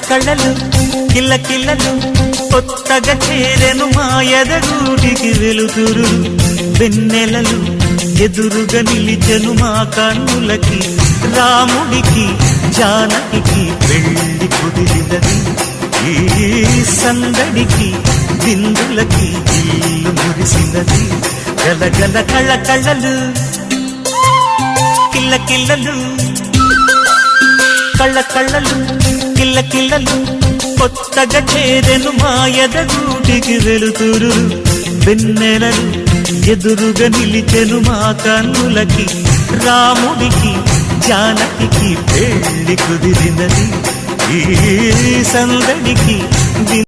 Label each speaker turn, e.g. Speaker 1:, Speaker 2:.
Speaker 1: కళ్ళలు కిల్ల కిల్లలు కొత్తగా చేరెను మా ఎదగూటికి వెలుతురు వెన్నెలలు ఎదురుగా నిలిచెను మా కన్నులకి రాముడికి జానకి పెళ్లి కుదిరినది ఈ సందడికి బిందులకి ఇల్లు మురిసినది గలగల కళ్ళ కళ్ళలు కిల్ల కిల్లలు కళ్ళ కళ్ళలు కిల్ల కిల్లలు కొత్తగా చేరెను మా ఎదగూటికి వెలుతురు వెన్నెలలు ఎదురుగా నిలిచెను మా కన్నులకి రాముడికి జానకి పెళ్లి కుదిరినది ఈ సందడికి